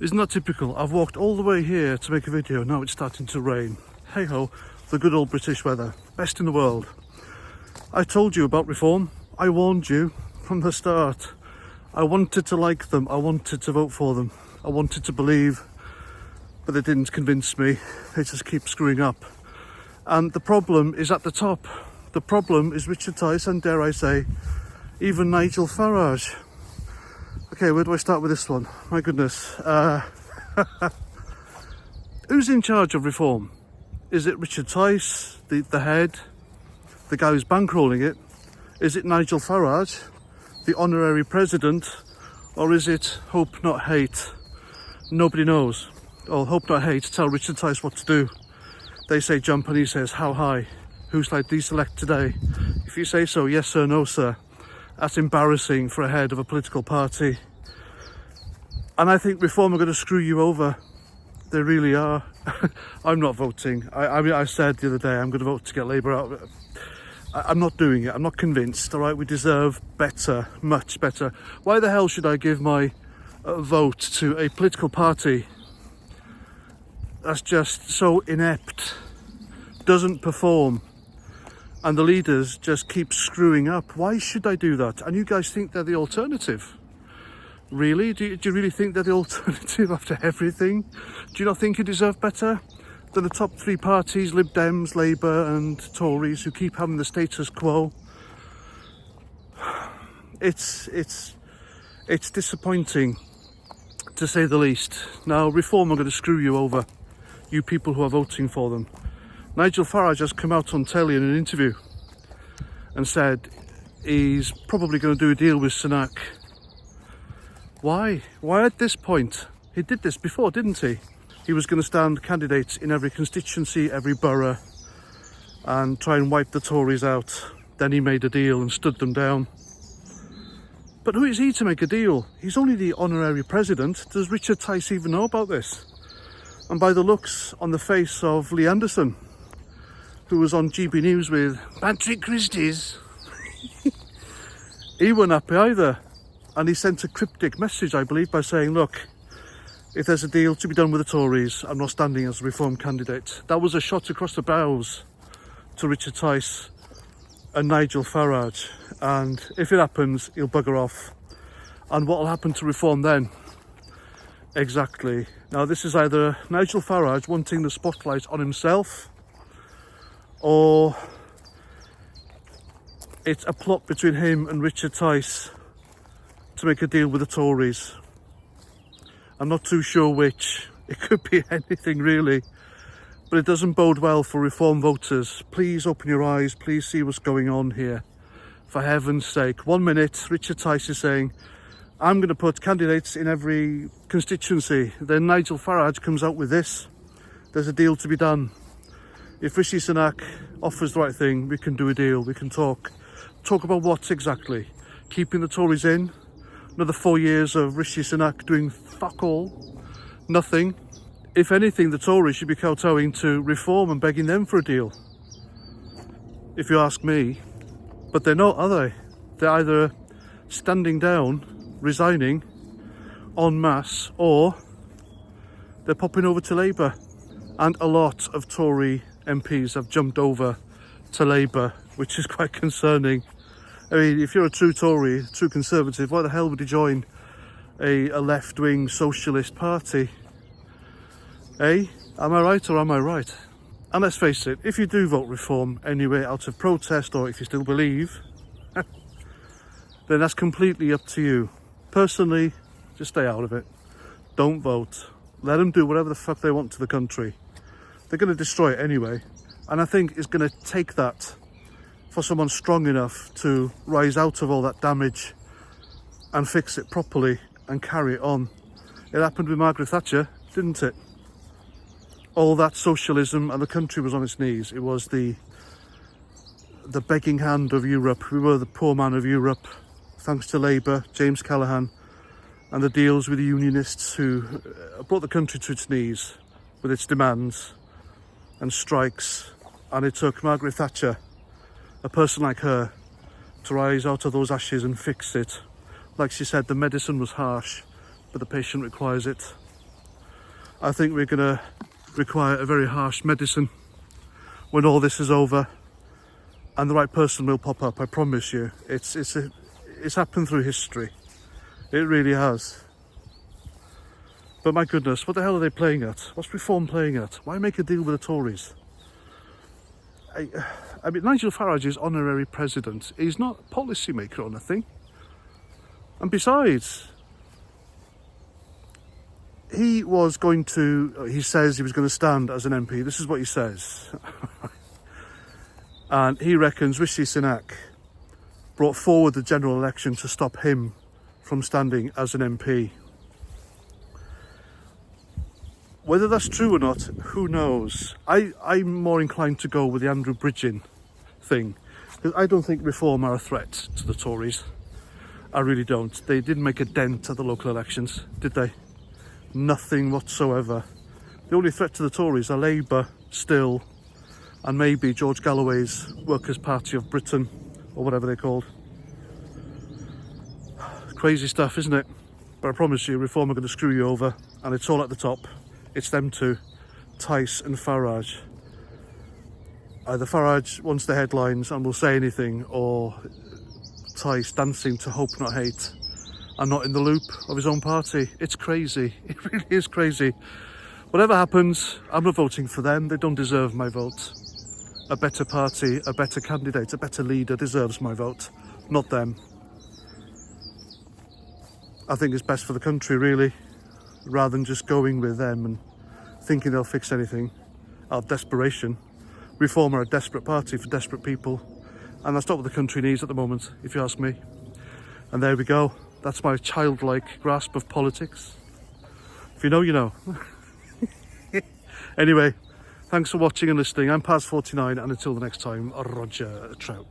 Isn't that typical? I've walked all the way here to make a video, now it's starting to rain. Hey ho, the good old British weather, best in the world. I told you about reform, I warned you from the start. I wanted to like them, I wanted to vote for them, I wanted to believe, but they didn't convince me, they just keep screwing up. And the problem is at the top. The problem is Richard Tice and, dare I say, even Nigel Farage. Okay, where do I start with this one? My goodness. Who's in charge of reform? Is it Richard Tice, the head, the guy who's bankrolling it? Is it Nigel Farage, the honorary president? Or is it Hope Not Hate? Nobody knows. Oh, Hope Not Hate, tell Richard Tice what to do. They say jump and he says how high? Who's like deselect today? If you say so, yes sir, no sir. That's embarrassing for a head of a political party. And I think Reform are going to screw you over. They really are. I'm not voting. I mean, I said the other day I'm going to vote to get Labour out of it. I'm not doing it. I'm not convinced. All right, we deserve better, much better. Why the hell should I give my vote to a political party that's just so inept, doesn't perform, and the leaders just keep screwing up? Why should I do that? And you guys think they're the alternative? Really? Do you really think they're the alternative after everything? Do you not think you deserve better than the top three parties, Lib Dems, Labour and Tories, who keep having the status quo? It's disappointing, to say the least. Now, Reform are going to screw you over, you people who are voting for them. Nigel Farage has come out on telly in an interview and said he's probably going to do a deal with Sunak. Why? Why at this point? He did this before, didn't he? He was going to stand candidates in every constituency, every borough, and try and wipe the Tories out. Then he made a deal and stood them down. But who is he to make a deal? He's only the honorary president. Does Richard Tice even know about this? And by the looks on the face of Lee Anderson, who was on GB News with Patrick Christie's, he wasn't happy either. And he sent a cryptic message, I believe, by saying, look, if there's a deal to be done with the Tories, I'm not standing as a Reform candidate. That was a shot across the bows to Richard Tice and Nigel Farage. And if it happens, he'll bugger off. And what will happen to Reform then? Exactly. Now, this is either Nigel Farage wanting the spotlight on himself, or it's a plot between him and Richard Tice to make a deal with the Tories. I'm not too sure which. It could be anything really, but it doesn't bode well for Reform voters. Please open your eyes, please see what's going on here. For heaven's sake. 1 minute, Richard Tice is saying, I'm going to put candidates in every constituency. Then Nigel Farage comes out with this. There's a deal to be done. If Rishi Sunak offers the right thing, we can do a deal, we can talk. Talk about what exactly? Keeping the Tories in? Another 4 years of Rishi Sunak doing fuck all? Nothing. If anything, the Tories should be kowtowing to Reform and begging them for a deal, if you ask me. But they're not, are they? They're either standing down, resigning en masse, or they're popping over to Labour. And a lot of Tory MPs have jumped over to Labour, which is quite concerning. I mean, if you're a true Tory, true Conservative, why the hell would you join a left-wing socialist party? Eh? Am I right or am I right? And let's face it, if you do vote Reform anyway out of protest, or if you still believe, then that's completely up to you. Personally, just stay out of it. Don't vote. Let them do whatever the fuck they want to the country. They're going to destroy it anyway. And I think it's going to take that for someone strong enough to rise out of all that damage and fix it properly and carry it on. It happened with Margaret Thatcher, didn't it? All that socialism and the country was on its knees. It was the begging hand of Europe. We were the poor man of Europe, thanks to Labour, James Callaghan, and the deals with the unionists who brought the country to its knees with its demands and strikes. And it took Margaret Thatcher, a person like her, to rise out of those ashes and fix it. Like she said, the medicine was harsh, but the patient requires it. I think we're going to require a very harsh medicine when all this is over, and the right person will pop up, I promise you. It's happened through history. It really has. But my goodness, what the hell are they playing at? What's Reform playing at? Why make a deal with the Tories? I mean, Nigel Farage is honorary president. He's not a policymaker on a thing. And besides, he says he was going to stand as an MP. This is what he says. And he reckons Rishi Sunak brought forward the general election to stop him from standing as an MP. Whether that's true or not, who knows? I'm more inclined to go with the Andrew Bridgen thing, because I don't think Reform are a threat to the Tories. I really don't. They didn't make a dent at the local elections, did they? Nothing whatsoever. The only threat to the Tories are Labour still, and maybe George Galloway's Workers' Party of Britain, or whatever they're called. Crazy stuff, isn't it? But I promise you, Reform are going to screw you over, and it's all at the top. It's them two, Tice and Farage. Either Farage wants the headlines and will say anything, or Tice dancing to Hope Not Hate and not in the loop of his own party. It's crazy. It really is crazy. Whatever happens, I'm not voting for them. They don't deserve my vote. A better party, a better candidate, a better leader deserves my vote, not them. I think it's best for the country, really, rather than just going with them and thinking they'll fix anything out of desperation. Reform are a desperate party for desperate people, and that's not what the country needs at the moment, if you ask me. And there we go. That's my childlike grasp of politics. If you know, you know. Anyway, thanks for watching and listening. I'm Paz49, and until the next time, Roger Trout.